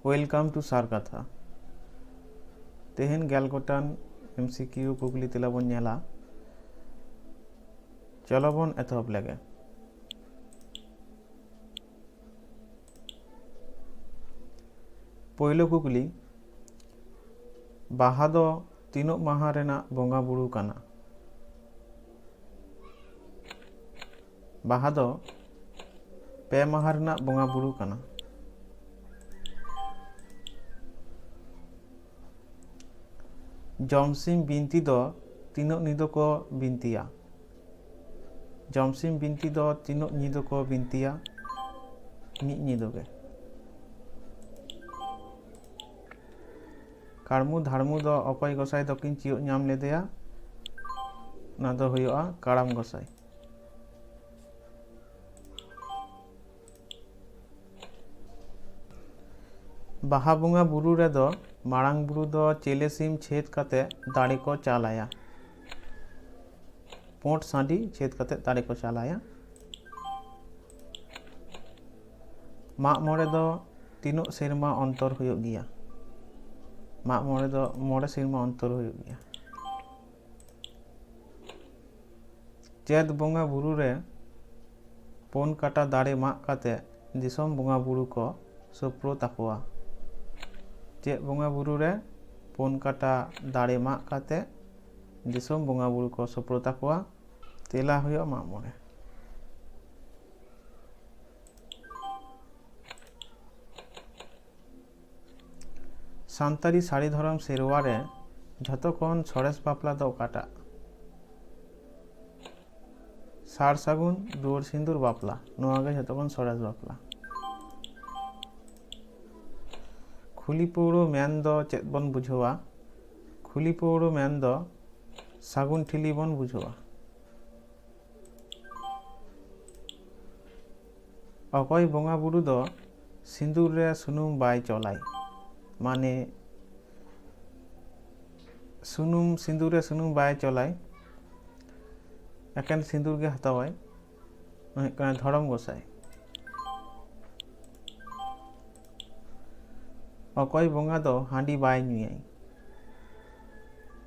Welcome to सार कथा। तेहन गेल गोटान MCQ कुकली तेला बन नेला। चलो बन एतहब लगे। पहिलो कुकली बाहा दो तीनों माहा रेना बोंगा बुरू काना। बाहा दो पे माहा रेना बोंगा बुरू काना। जमसिम बिनती दो तीनों निदो को बिनतिया। जमसिम बिनती दो तीनों निदो को बिनतिया मिद निदो गे। काड़मु धाड़मु दो अकय गोसाई दकिन चियो नाम लेदेया ना दो हुयुआ काड़ाम गोसाई। बाहा बोंगा बुरू रे दो मारांग बुरू दो चेले सिम छेद काते दाड़ी को चालाया। पोंट साडी छेद काते दाड़ी को चालाया। माग मोड़े दो तीनों सेरमा अंतर हुयुग गिया। माग मोड़े दो मोड़े सेरमा अंतर हुयुग गिया। चेद बोंगा बुरू रे पोन काटा दाड़े माग काते दिसोम बोंगा बुरू को सुप्रो ताकुआ। चेद बोंगा बुरू रे पोन काटा दाड़े माग काते दिसोम बोंगा बुरू को सुप्रो ताकुआ तेला हुयो माग मोड़े। सान्तारी साड़ी धरम सेरवा रे झतो कोन सरेस बापला दो काटा। सार सागुन दुवर सिंदूर बापला नोआ गे झतो कोन सरेस बापला। खुली पौड़ो मेन दो चेद बन बुझवा। खुली पौड़ो मेन दो सागुन ठिली बन बुझवा। अकय बोंगा बुरू दो सिंदूर रे सुनुम बाय चलाई। माने सुनुम सिंदूर रे सुनुम बाय चलाई एकेन सिंदूर गे हतावाय धरम गोसाई। अकय बोंगा दो हांडी बाय नुयाई।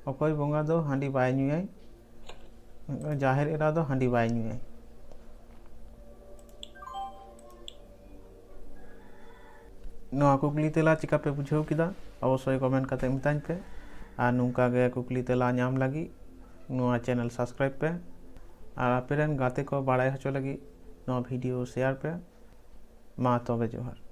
अकय बोंगा दो हांडी बाय नुयाई जाहेर एरा दो हांडी बाय नुयाई। नोआ कुकली तेला चिका पे बुझाव किदा अवश्य कमेंट काते मिताñ पे और नुका गे कुकली तेला नाम लगी नोआ चैनल सब्सक्राइब पे और आपेरेन गाते को बाड़ाय हचो लगी नोआ वीडियो शेयर पे मा तबे जोहार।